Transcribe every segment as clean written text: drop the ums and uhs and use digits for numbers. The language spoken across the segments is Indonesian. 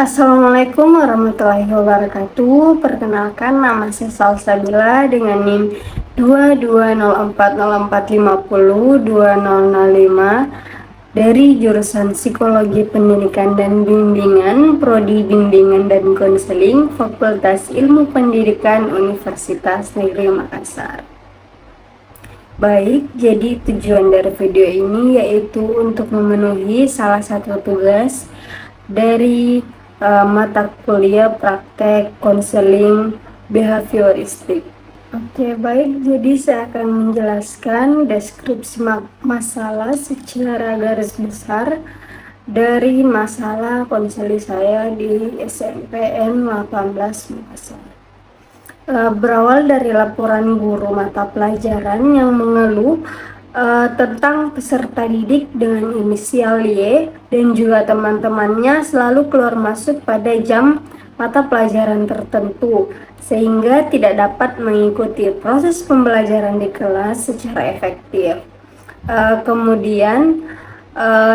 Assalamualaikum warahmatullahi wabarakatuh. Perkenalkan, nama saya Salsabila dengan NIM 220404502005 dari jurusan Psikologi Pendidikan dan Bimbingan, Prodi Bimbingan dan Konseling, Fakultas Ilmu Pendidikan Universitas Negeri Makassar. Baik, jadi tujuan dari video ini yaitu untuk memenuhi salah satu tugas dari mata kuliah praktek konseling behavioristik. Oke, baik, jadi saya akan menjelaskan deskripsi masalah secara garis besar dari masalah konseling saya di SNPN 18 Makassar. Berawal dari laporan guru mata pelajaran yang mengeluh tentang peserta didik dengan inisial Y dan juga teman-temannya selalu keluar masuk pada jam mata pelajaran tertentu sehingga tidak dapat mengikuti proses pembelajaran di kelas secara efektif. Kemudian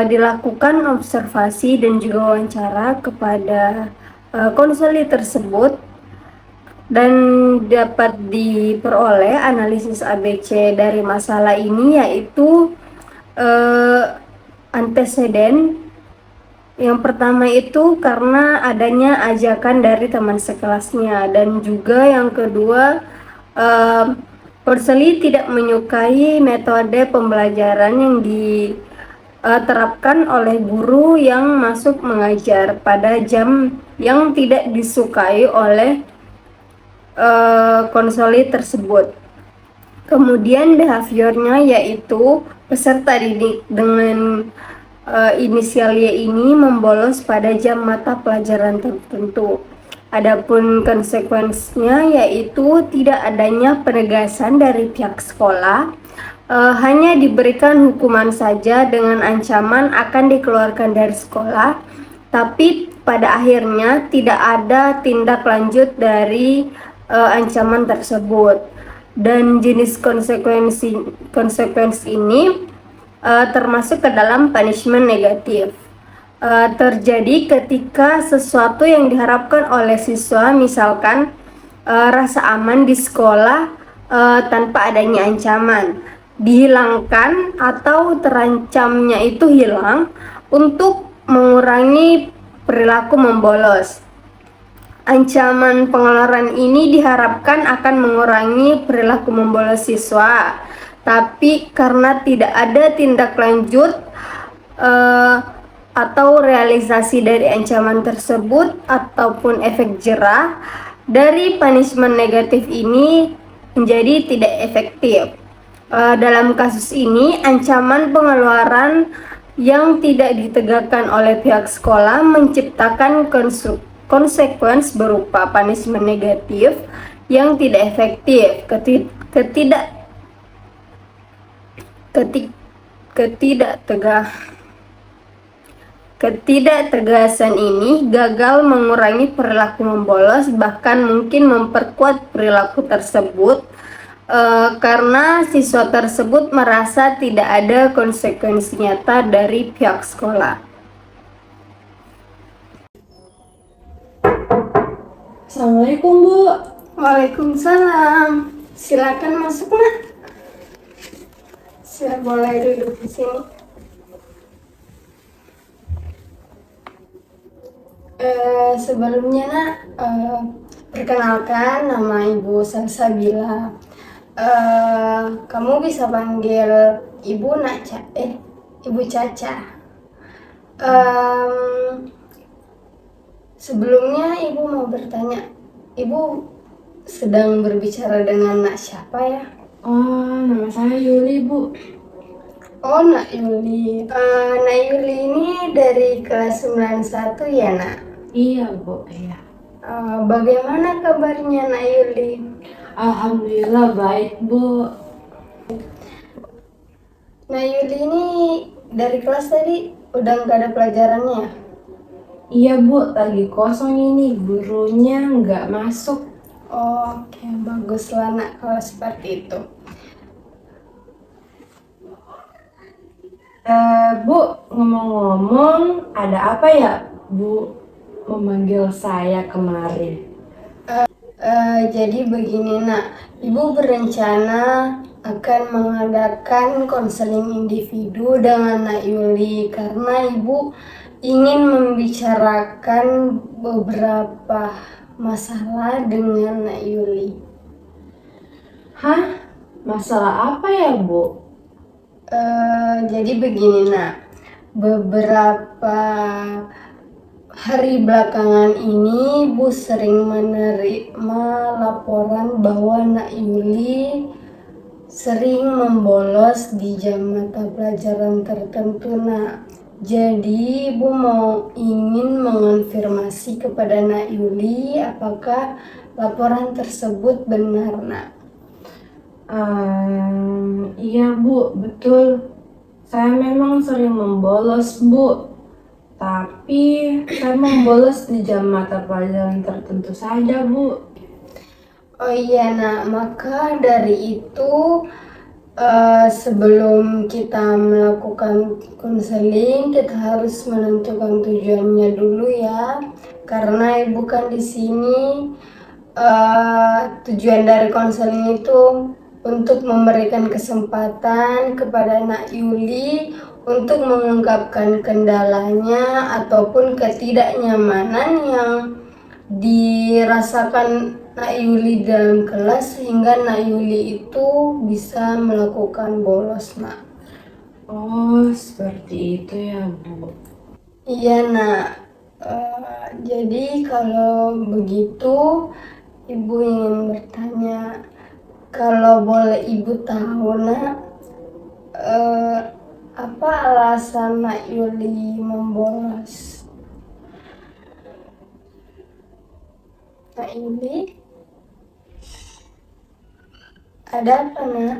dilakukan observasi dan juga wawancara kepada konselor tersebut dan dapat diperoleh analisis ABC dari masalah ini, yaitu anteseden. Yang pertama itu karena adanya ajakan dari teman sekelasnya, dan juga yang kedua konselor tidak menyukai metode pembelajaran yang diterapkan oleh guru yang masuk mengajar pada jam yang tidak disukai oleh konselor tersebut. Kemudian behaviornya yaitu peserta didik dengan inisial Y ini membolos pada jam mata pelajaran tertentu. Adapun konsekuensinya yaitu tidak adanya penegasan dari pihak sekolah, hanya diberikan hukuman saja dengan ancaman akan dikeluarkan dari sekolah, tapi pada akhirnya tidak ada tindak lanjut dari ancaman tersebut. Dan jenis konsekuensi ini termasuk ke dalam punishment negatif. Terjadi ketika sesuatu yang diharapkan oleh siswa, misalkan rasa aman di sekolah tanpa adanya ancaman, dihilangkan atau terancamnya itu hilang untuk mengurangi perilaku membolos. Ancaman pengeluaran ini diharapkan akan mengurangi perilaku membolos siswa, tapi karena tidak ada tindak lanjut atau realisasi dari ancaman tersebut ataupun efek jerah dari punishment negatif ini menjadi tidak efektif. Dalam kasus ini, ancaman pengeluaran yang tidak ditegakkan oleh pihak sekolah menciptakan konsekuensi berupa punishment negatif yang tidak efektif. Ketidaktegasan ini gagal mengurangi perilaku membolos, bahkan mungkin memperkuat perilaku tersebut karena siswa tersebut merasa tidak ada konsekuensi nyata dari pihak sekolah. Assalamualaikum, Bu. Waalaikumsalam. Silakan masuk, Nak. Saya boleh duduk di sini. Sebelumnya, Nak, perkenalkan, nama Ibu Salsabila. Kamu bisa panggil Ibu Ibu Caca. Sebelumnya Ibu mau bertanya, Ibu sedang berbicara dengan Nak siapa ya? Oh, nama saya Yuli, Bu. Oh, Nak Yuli. Nak Yuli ini dari kelas 91 ya, Nak? Iya, Bu. Iya. Bagaimana kabarnya Nak Yuli? Alhamdulillah baik, Bu. Nak Yuli ini dari kelas tadi udah nggak ada pelajarannya ya? Iya, Bu. Lagi kosong ini. Gurunya nggak masuk. Oke, baguslah, Nak, kalau seperti itu. Bu, ngomong-ngomong, ada apa ya, Bu? memanggil saya kemari? Jadi begini nak, ibu berencana akan mengadakan konseling individu dengan Nak Yuli karena ibu ingin membicarakan beberapa masalah dengan Nak Yuli. Hah? Masalah apa ya, Bu? Jadi begini nak, beberapa hari belakangan ini ibu sering menerima laporan bahwa Nak Yuli sering membolos di jam mata pelajaran tertentu nak. Jadi ibu ingin mengonfirmasi kepada Nak Yuli apakah laporan tersebut benar nak. Iya Bu, betul. Saya memang sering membolos Bu. Tapi saya membolos di jam mata pelajaran tertentu saja Bu. Oh iya nak, maka dari itu sebelum kita melakukan konseling kita harus menentukan tujuannya dulu ya. Karena ibu kan di sini tujuan dari konseling itu untuk memberikan kesempatan kepada Nak Yuli untuk mengungkapkan kendalanya ataupun ketidaknyamanan yang dirasakan Nak Yuli dalam kelas sehingga Nak Yuli itu bisa melakukan bolos nak. Oh, seperti itu ya Bu. Iya nak. Jadi kalau begitu ibu ingin bertanya, kalau boleh ibu tahu nak, apa alasan Nak Yuli membolos? Nak Yuli, ada apa nak?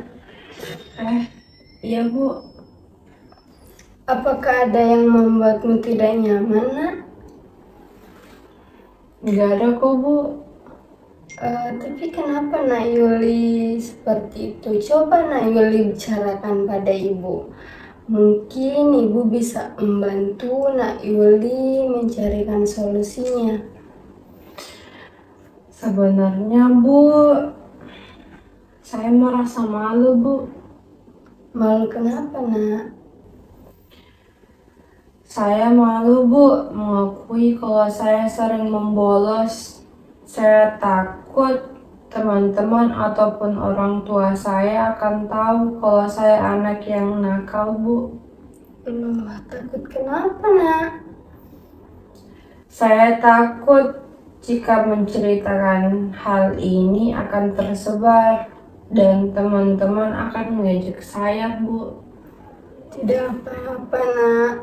Iya Bu. Apakah ada yang membuatmu tidak nyaman nak? Nggak ada kok Bu. Tapi kenapa Nak Yuli seperti itu? Coba Nak Yuli bicarakan pada ibu. Mungkin ibu bisa membantu Nak Yuli mencarikan solusinya. Sebenarnya Bu, saya merasa malu Bu. Malu kenapa nak? Saya malu Bu mengakui kalau saya sering membolos. Saya takut teman-teman ataupun orang tua saya akan tahu kalau saya anak yang nakal Bu. Loh, takut kenapa nak? Saya takut jika menceritakan hal ini akan tersebar dan teman-teman akan mengejek saya Bu. Tidak apa-apa nak.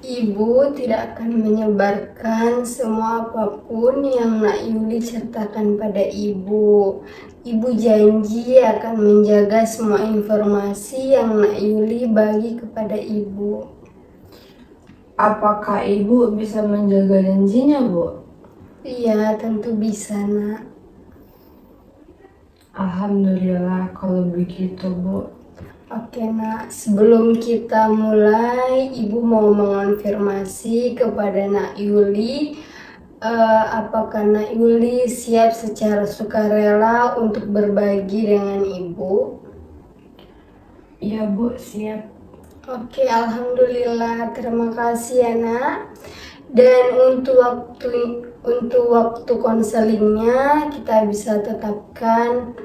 Ibu tidak akan menyebarkan semua apapun yang Nak Yuli ceritakan pada ibu. Ibu janji akan menjaga semua informasi yang Nak Yuli bagi kepada ibu. Apakah Ibu bisa menjaga janjinya Bu? Iya, tentu bisa nak. Alhamdulillah kalau begitu Bu. Oke nak, sebelum kita mulai, ibu mau mengonfirmasi kepada Nak Yuli, apakah Nak Yuli siap secara sukarela untuk berbagi dengan ibu? Iya Bu, siap. Oke, alhamdulillah, terima kasih ya nak. Dan untuk waktu konselingnya kita bisa tetapkan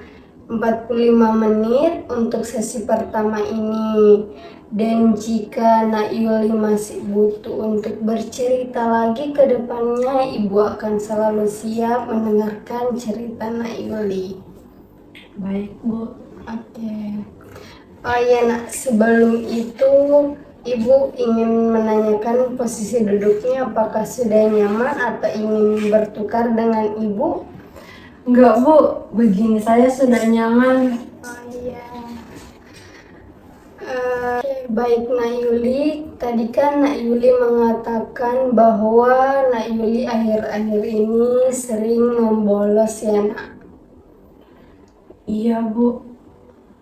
45 menit untuk sesi pertama ini. Dan jika Nak Yuli masih butuh untuk bercerita lagi ke depannya, ibu akan selalu siap mendengarkan cerita Nak Yuli. Baik Bu. Oke. Oh iya nak, sebelum itu ibu ingin menanyakan posisi duduknya apakah sudah nyaman atau ingin bertukar dengan ibu? Enggak Bu, begini saya sudah nyaman. Oh iya. Baik Nak Yuli, tadi kan Nak Yuli mengatakan bahwa Nak Yuli akhir-akhir ini sering membolos ya nak? Iya Bu.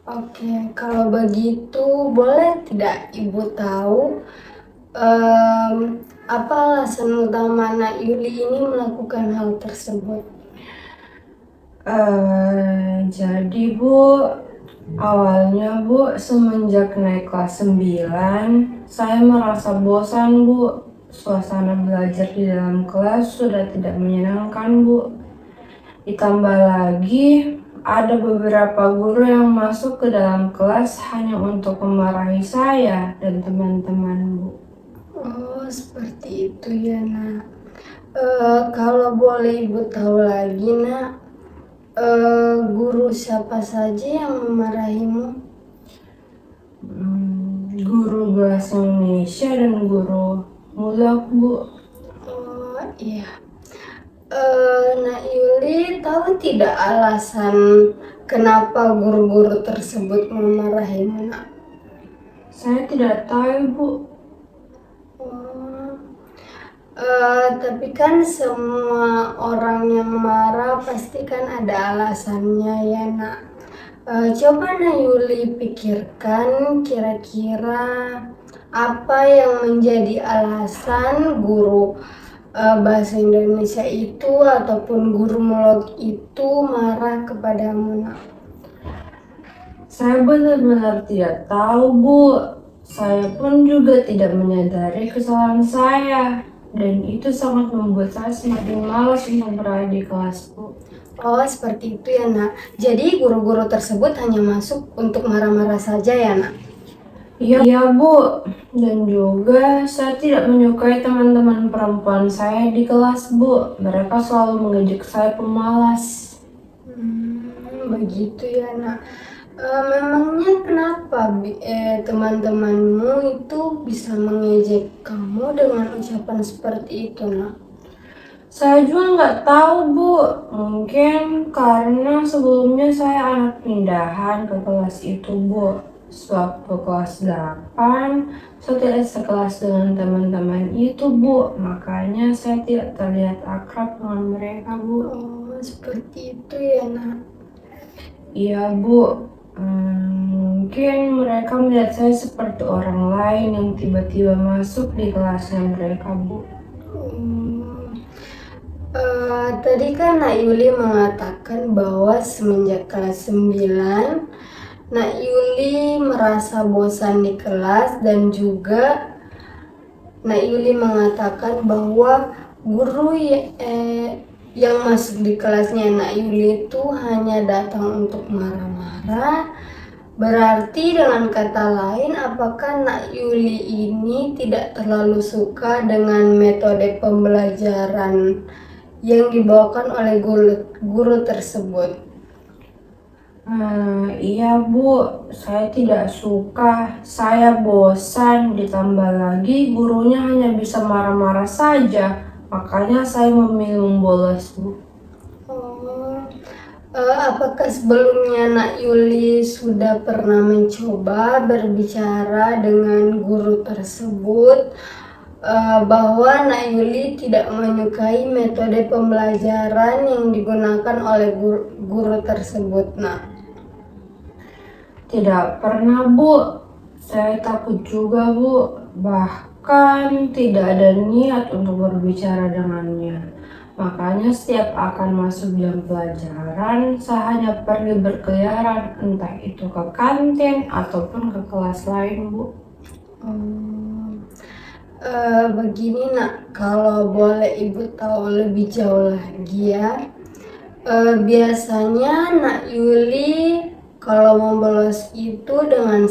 Oke, kalau begitu boleh tidak ibu tahu Apa alasan utama Nak Yuli ini melakukan hal tersebut? Jadi Bu, awalnya Bu, semenjak naik kelas 9, saya merasa bosan Bu. Suasana belajar di dalam kelas sudah tidak menyenangkan Bu. Ditambah lagi, ada beberapa guru yang masuk ke dalam kelas hanya untuk memarahi saya dan teman-teman Bu. Oh, seperti itu ya, Nak. Kalau boleh Ibu tahu lagi, Nak, guru siapa saja yang memarahimu? Guru bahasa Indonesia dan guru mulak Bu. Oh, iya. Nak Yuli tahu tidak alasan kenapa guru-guru tersebut memarahimu, Nak? Saya tidak tahu Bu. Oh, tapi kan semua orang yang marah pasti kan ada alasannya ya, Nak. Coba Nak Yuli pikirkan kira-kira apa yang menjadi alasan guru bahasa Indonesia itu ataupun guru mulok itu marah kepadamu, Nak. Saya benar-benar tidak tahu Bu. Saya pun juga tidak menyadari kesalahan saya. Dan itu sangat membuat saya semakin malas untuk berada di kelas Bu. Oh, seperti itu ya, Nak. Jadi guru-guru tersebut hanya masuk untuk marah-marah saja ya, Nak? Iya Bu, dan juga saya tidak menyukai teman-teman perempuan saya di kelas Bu. Mereka selalu mengejek saya pemalas. Begitu ya, Nak. Memangnya kenapa teman-temanmu itu bisa mengejek kamu dengan ucapan seperti itu, Nak? Saya juga nggak tahu Bu, mungkin karena sebelumnya saya anak pindahan ke kelas itu Bu. Sewaktu kelas 8, saya tidak sekelas dengan teman-teman itu Bu, makanya saya tidak terlihat akrab dengan mereka Bu. Oh, seperti itu ya, Nak. Iya Bu, mungkin mereka melihat saya seperti orang lain yang tiba-tiba masuk di kelasnya mereka Bu. Tadi kan Nak Yuli mengatakan bahwa semenjak kelas 9, Nak Yuli merasa bosan di kelas dan juga Nak Yuli mengatakan bahwa guru yang masuk di kelasnya Nak Yuli itu hanya datang untuk marah-marah. Berarti dengan kata lain, apakah Nak Yuli ini tidak terlalu suka dengan metode pembelajaran yang dibawakan oleh guru tersebut? Iya Bu, saya tidak suka, saya bosan, ditambah lagi gurunya hanya bisa marah-marah saja, makanya saya memilih membolos Bu. Apakah sebelumnya Nak Yuli sudah pernah mencoba berbicara dengan guru tersebut bahwa Nak Yuli tidak menyukai metode pembelajaran yang digunakan oleh guru tersebut, Nak? Tidak pernah Bu, saya takut juga Bu, bahkan tidak ada niat untuk berbicara dengannya. Makanya setiap akan masuk jam pelajaran, saya hanya pergi berkeliaran, entah itu ke kantin ataupun ke kelas lain Bu. Begini Nak, kalau boleh Ibu tahu lebih jauh lagi ya, biasanya Nak Yuli kalau mau bolos itu dengan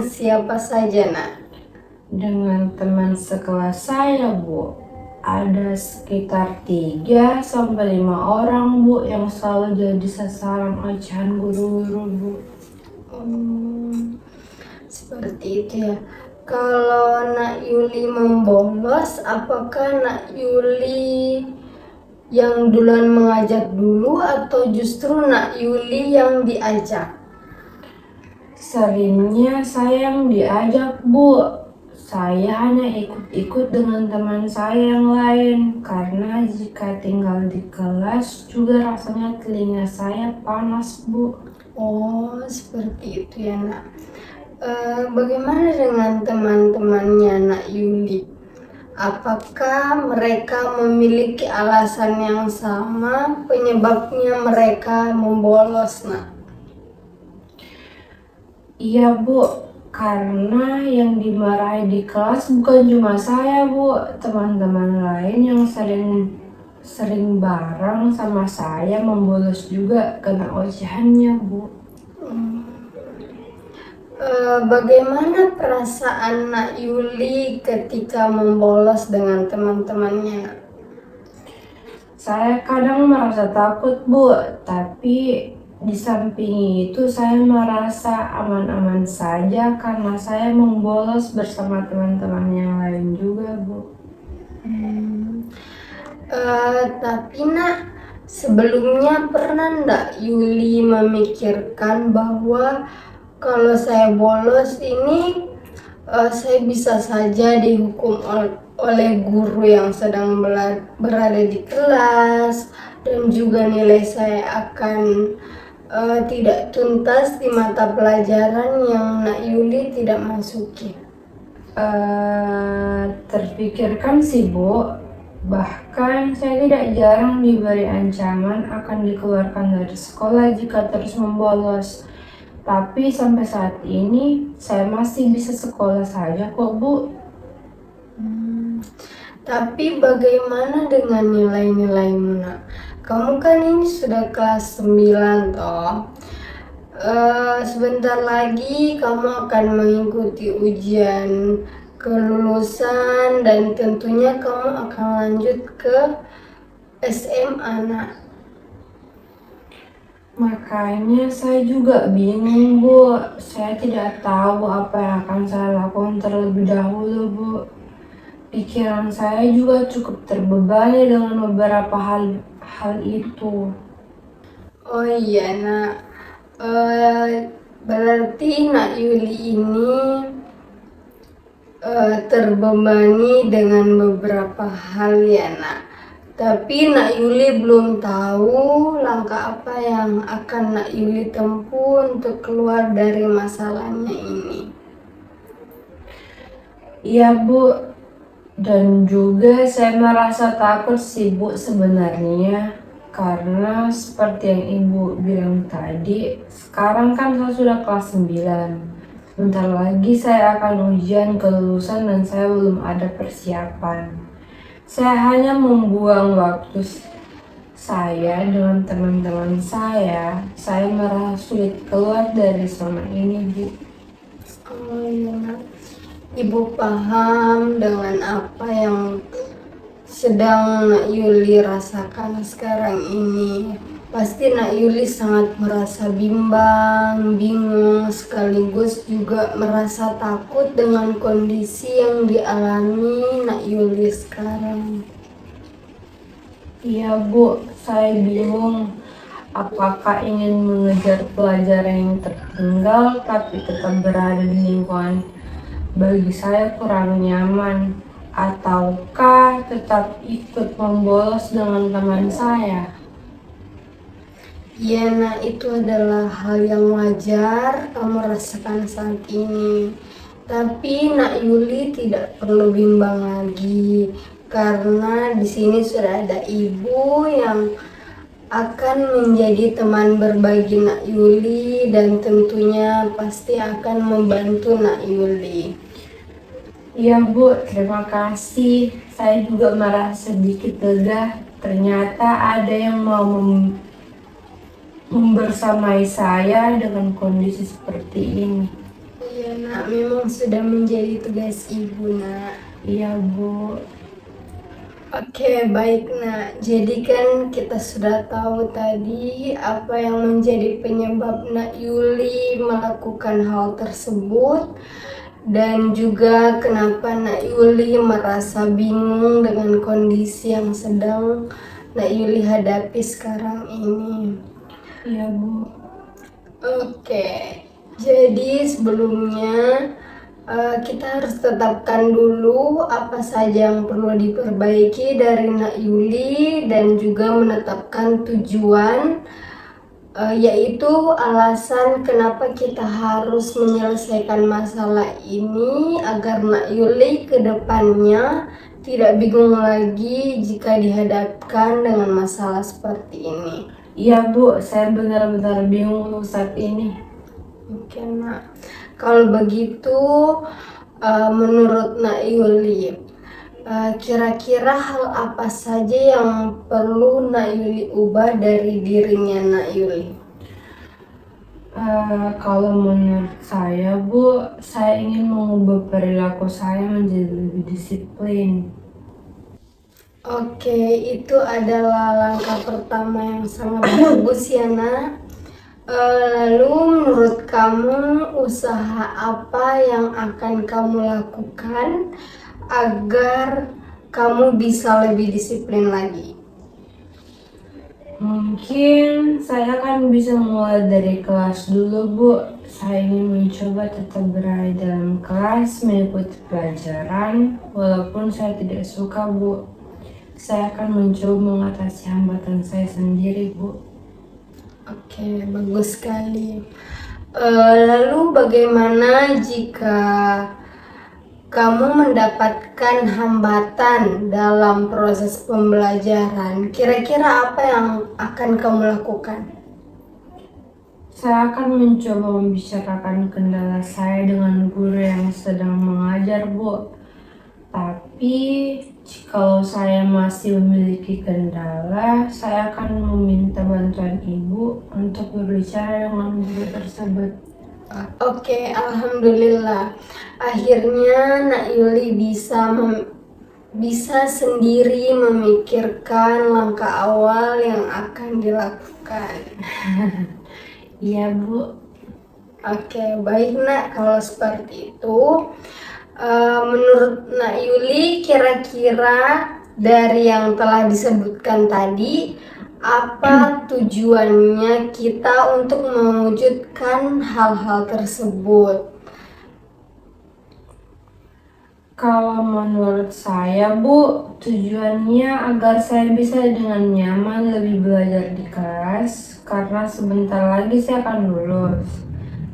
siapa saja, Nak? Dengan teman sekelas saya Bu, ada sekitar 3-5 orang Bu yang selalu jadi sasaran ocehan guru-guru Bu. Seperti itu ya. Kalau Nak Yuli membolos, apakah Nak Yuli yang duluan mengajak dulu atau justru Nak Yuli yang diajak? Seringnya saya yang diajak Bu. Saya hanya ikut-ikut dengan teman saya yang lain, karena jika tinggal di kelas juga rasanya telinga saya panas Bu. Oh, seperti itu ya, Nak. Bagaimana dengan teman-temannya Nak Yuli? Apakah mereka memiliki alasan yang sama penyebabnya mereka membolos, Nak? Iya Bu, karena yang dimarahi di kelas bukan cuma saya Bu, teman-teman lain yang sering bareng sama saya membolos juga kena ocehannya Bu. Bagaimana perasaan Nak Yuli ketika membolos dengan teman-temannya, Nak? Saya kadang merasa takut Bu, tapi di samping itu saya merasa aman-aman saja karena saya membolos bersama teman-teman yang lain juga Bu. Tapi Nak, sebelumnya pernah ndak Yuli memikirkan bahwa kalau saya bolos ini saya bisa saja dihukum oleh guru yang sedang berada di kelas, dan juga nilai saya akan tidak tuntas di mata pelajaran yang Nak Yuli tidak masuki. Terpikirkan sih Bu, bahkan saya tidak jarang diberi ancaman akan dikeluarkan dari sekolah jika terus membolos. Tapi sampai saat ini saya masih bisa sekolah saja kok Bu. Tapi bagaimana dengan nilai-nilaimu, Nak? Kamu kan ini sudah kelas 9 toh. Sebentar lagi kamu akan mengikuti ujian kelulusan dan tentunya kamu akan lanjut ke SMA, Nak. Makanya saya juga bingung Bu, saya tidak tahu apa yang akan saya lakukan terlebih dahulu Bu. Pikiran saya juga cukup terbebani dengan beberapa hal itu. Oh iya, Nak. Berarti Nak Yuli ini terbebani dengan beberapa hal ya, Nak. Tapi Nak Yuli belum tahu langkah apa yang akan Nak Yuli tempuh untuk keluar dari masalahnya ini. Iya Bu, dan juga saya merasa takut sih Bu sebenarnya. Karena seperti yang Ibu bilang tadi, sekarang kan saya sudah kelas 9. Bentar lagi saya akan ujian kelulusan dan saya belum ada persiapan. Saya hanya membuang waktu saya dengan teman-teman saya. Saya merasa sulit keluar dari zona ini Bu. Oh iya, Nak. Ibu paham dengan apa yang sedang Nak Yuli rasakan sekarang ini. Pasti Nak Yuli sangat merasa bimbang, bingung, sekaligus juga merasa takut dengan kondisi yang dialami Nak Yuli sekarang. Iya Bu, saya bingung apakah ingin mengejar pelajaran yang tertinggal tapi tetap berada di lingkungan bagi saya kurang nyaman, ataukah tetap ikut membolos dengan teman saya. Ya, Nak, itu adalah hal yang wajar kamu rasakan saat ini. Tapi Nak Yuli tidak perlu bimbang lagi, karena di sini sudah ada ibu yang akan menjadi teman berbagi Nak Yuli dan tentunya pasti akan membantu Nak Yuli. Iya Bu, terima kasih. Saya juga merasa sedikit lega. Ternyata ada yang mau membersamai saya dengan kondisi seperti ini. Iya, Nak, memang sudah menjadi tugas ibu, Nak. Iya Bu. Oke, baik, Nak. Jadi kan kita sudah tahu tadi apa yang menjadi penyebab Nak Yuli melakukan hal tersebut, dan juga kenapa Nak Yuli merasa bingung dengan kondisi yang sedang Nak Yuli hadapi sekarang ini. Iya Bu. Oke, jadi sebelumnya kita harus tetapkan dulu apa saja yang perlu diperbaiki dari Nak Yuli dan juga menetapkan tujuan, yaitu alasan kenapa kita harus menyelesaikan masalah ini agar Nak Yuli ke depannya tidak bingung lagi jika dihadapkan dengan masalah seperti ini. Iya Bu, saya benar-benar bingung untuk saat ini. Oke nak, kalau begitu menurut Nak Yuli, kira-kira hal apa saja yang perlu Nak Yuli ubah dari dirinya Nak Yuli? Kalau menurut saya Bu, saya ingin mengubah perilaku saya menjadi lebih disiplin. Oke, itu adalah langkah pertama yang sangat bagus ya nak. Lalu menurut kamu usaha apa yang akan kamu lakukan agar kamu bisa lebih disiplin lagi? Mungkin saya kan bisa mulai dari kelas dulu Bu. Saya ingin mencoba tetap berada dalam kelas, mengikuti pelajaran, walaupun saya tidak suka Bu. Saya akan mencoba mengatasi hambatan saya sendiri Bu. Oke, bagus sekali. Lalu bagaimana jika kamu mendapatkan hambatan dalam proses pembelajaran? Kira-kira apa yang akan kamu lakukan? Saya akan mencoba membicarakan kendala saya dengan guru yang sedang mengajar Bu. Tapi kalau saya masih memiliki kendala, saya akan meminta bantuan ibu untuk berbicara dengan guru tersebut. Oke, alhamdulillah. Akhirnya Nak Yuli bisa sendiri memikirkan langkah awal yang akan dilakukan. Iya Bu. Oke, baik Nak. Kalau seperti itu, menurut Nak Yuli, kira-kira dari yang telah disebutkan tadi, apa tujuannya kita untuk mewujudkan hal-hal tersebut? Kalau menurut saya Bu, tujuannya agar saya bisa dengan nyaman lebih belajar di kelas, karena sebentar lagi saya akan lulus.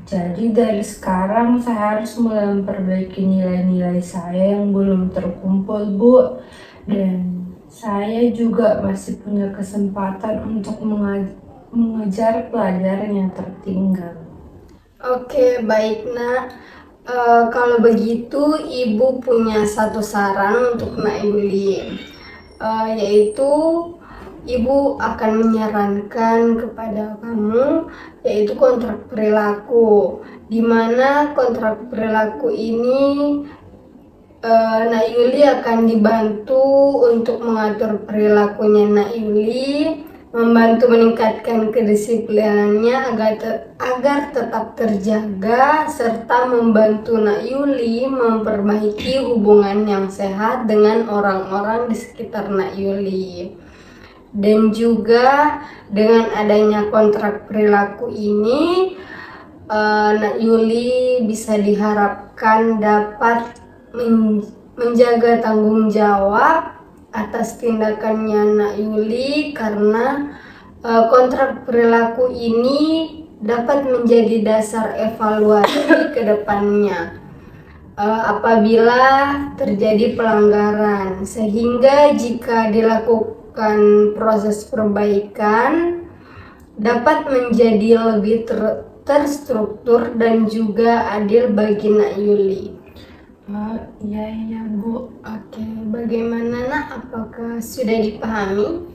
Jadi dari sekarang saya harus mulai memperbaiki nilai-nilai saya yang belum terkumpul Bu. Dan saya juga masih punya kesempatan untuk mengejar pelajaran yang tertinggal. Oke, baik Nak. Kalau begitu, Ibu punya satu saran untuk Nak Yuli, yaitu Ibu akan menyarankan kepada kamu, yaitu kontrak perilaku, di mana kontrak perilaku ini Nak Yuli akan dibantu untuk mengatur perilakunya Nak Yuli, membantu meningkatkan kedisiplinannya agar tetap terjaga, serta membantu Nak Yuli memperbaiki hubungan yang sehat dengan orang-orang di sekitar Nak Yuli. Dan juga dengan adanya kontrak perilaku ini, Nak Yuli bisa diharapkan dapat menjaga tanggung jawab atas tindakannya Nak Yuli, karena kontrak perilaku ini dapat menjadi dasar evaluasi ke depannya apabila terjadi pelanggaran, sehingga jika dilakukan proses perbaikan dapat menjadi lebih terstruktur dan juga adil bagi Nak Yuli. Iya Bu. Oke, bagaimana Nak? Apakah sudah dipahami?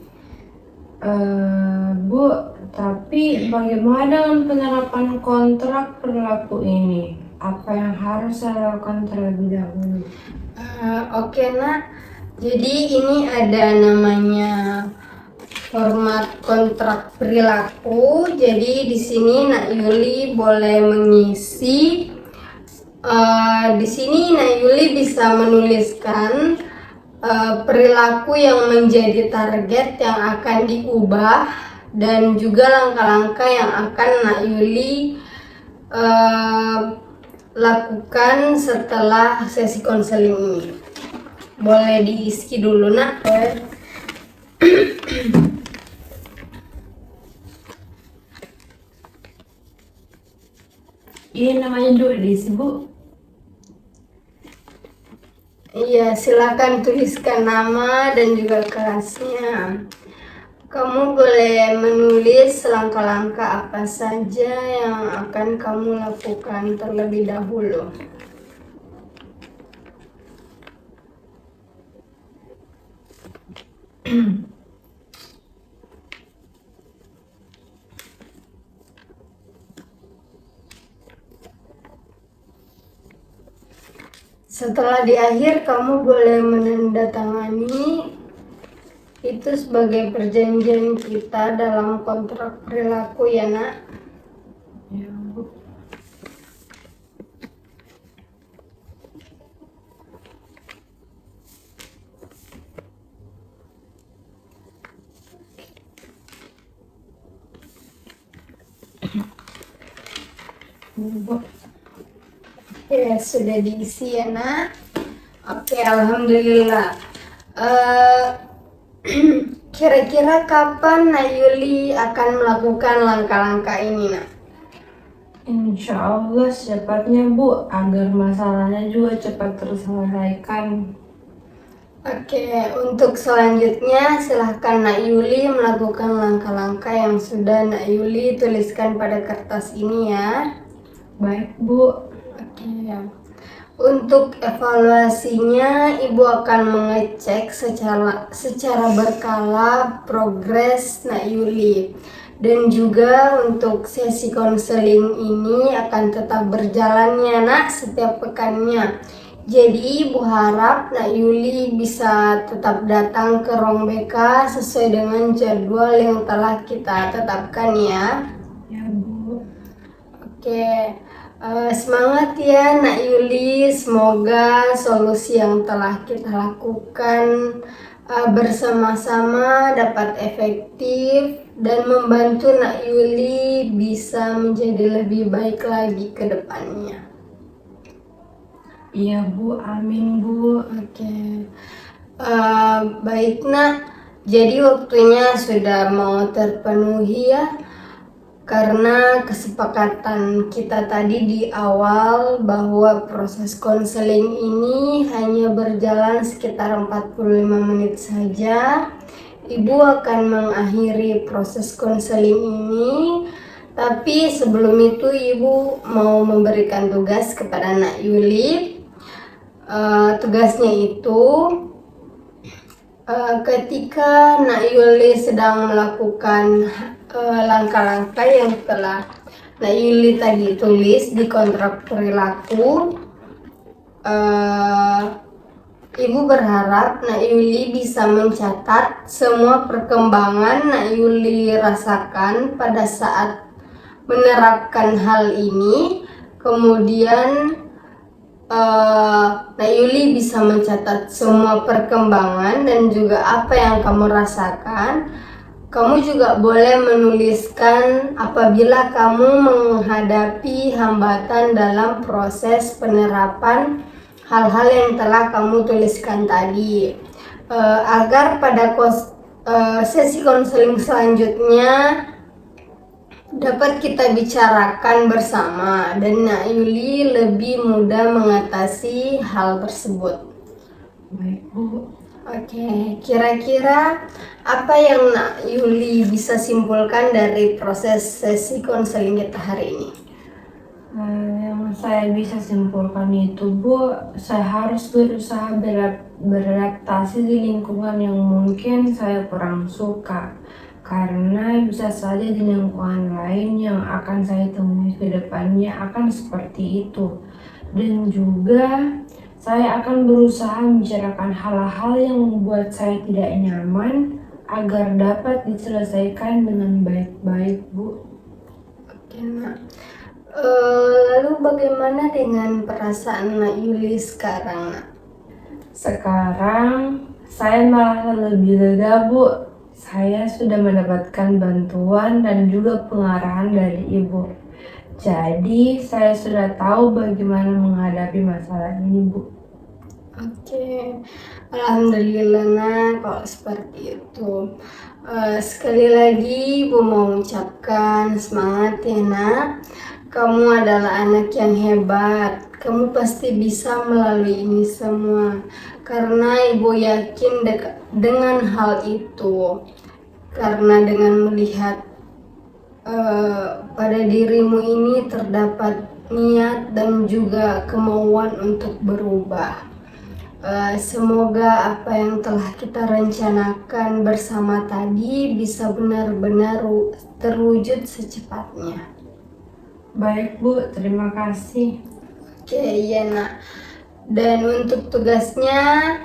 Bu, tapi bagaimana dengan penerapan kontrak perilaku ini? Apa yang harus saya lakukan terlebih dahulu? Oke Nak, jadi ini ada namanya format kontrak perilaku. Jadi di sini Nak Yuli boleh mengisi. Di sini Nak Yuli bisa menuliskan perilaku yang menjadi target yang akan diubah dan juga langkah-langkah yang akan Nak Yuli lakukan setelah sesi konseling ini. Boleh diisi dulu Nak. Ini namanya dulu diisi Bu. Iya, silakan tuliskan nama dan juga kelasnya. Kamu boleh menulis langkah-langkah apa saja yang akan kamu lakukan terlebih dahulu. Setelah di akhir, kamu boleh menandatangani itu sebagai perjanjian kita dalam kontrak perilaku ya nak. Ya, Bu. Bu. Ya, sudah diisi ya nak. Oke, alhamdulillah. Kira-kira kapan Nak Yuli akan melakukan langkah-langkah ini nak? Insya Allah secepatnya Bu, agar masalahnya juga cepat terselesaikan. Oke, untuk selanjutnya silahkan Nak Yuli melakukan langkah-langkah yang sudah Nak Yuli tuliskan pada kertas ini ya. Baik Bu. Oke. Untuk evaluasinya, Ibu akan mengecek secara berkala progres Nak Yuli. Dan juga untuk sesi konseling ini akan tetap berjalannya nak setiap pekannya. Jadi Ibu harap Nak Yuli bisa tetap datang ke Ruang BK sesuai dengan jadwal yang telah kita tetapkan ya. Ya Bu. Oke. Semangat ya Nak Yuli, semoga solusi yang telah kita lakukan bersama-sama dapat efektif dan membantu Nak Yuli bisa menjadi lebih baik lagi ke depannya. Iya Bu, amin Bu. Oke. Baik nak, jadi waktunya sudah mau terpenuhi ya. Karena kesepakatan kita tadi di awal bahwa proses konseling ini hanya berjalan sekitar 45 menit saja. Ibu akan mengakhiri proses konseling ini. Tapi sebelum itu Ibu mau memberikan tugas kepada Nak Yuli. Tugasnya itu ketika Nak Yuli sedang melakukan langkah-langkah yang telah Nak Yuli tadi tulis di kontrak perilaku, Ibu berharap Nak Yuli bisa mencatat semua perkembangan Nak Yuli rasakan pada saat menerapkan hal ini. Kemudian Nak Yuli bisa mencatat semua perkembangan dan juga apa yang kamu rasakan. Kamu juga boleh menuliskan apabila kamu menghadapi hambatan dalam proses penerapan hal-hal yang telah kamu tuliskan tadi, agar pada sesi konseling selanjutnya dapat kita bicarakan bersama dan Nak Yuli lebih mudah mengatasi hal tersebut. Baik Bu. Oke, kira-kira apa yang Nak Yuli bisa simpulkan dari proses sesi konseling kita hari ini? Yang saya bisa simpulkan itu Bu, saya harus berusaha beradaptasi di lingkungan yang mungkin saya kurang suka. Karena bisa saja di lingkungan lain yang akan saya temui ke depannya akan seperti itu. Dan juga saya akan berusaha membicarakan hal-hal yang membuat saya tidak nyaman agar dapat diselesaikan dengan baik-baik Bu. Oke Nak. Lalu bagaimana dengan perasaan Nak Yuli sekarang Nak? Sekarang saya malah lebih lega Bu. Saya sudah mendapatkan bantuan dan juga pengarahan dari Ibu. Jadi saya sudah tahu bagaimana menghadapi masalah ini Bu. Oke, alhamdulillah nak kalau seperti itu. Sekali lagi Ibu mau ucapkan semangat ya nak. Kamu adalah anak yang hebat. Kamu pasti bisa melalui ini semua. Karena ibu yakin dengan hal itu. Karena dengan melihat pada dirimu ini terdapat niat dan juga kemauan untuk berubah. Semoga apa yang telah kita rencanakan bersama tadi bisa benar-benar terwujud secepatnya. Baik Bu, terima kasih. Oke, iya nak. Dan untuk tugasnya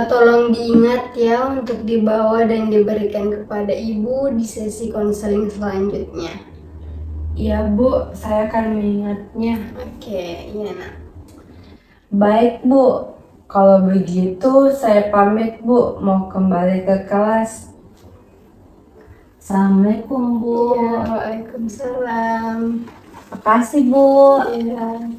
tolong diingat ya untuk dibawa dan diberikan kepada ibu di sesi konseling selanjutnya. Iya Bu, saya akan mengingatnya. Oke, iya nak. Baik Bu, kalau begitu saya pamit Bu, mau kembali ke kelas. Assalamualaikum Bu. Iya, waalaikumsalam. Makasih Bu. Iya.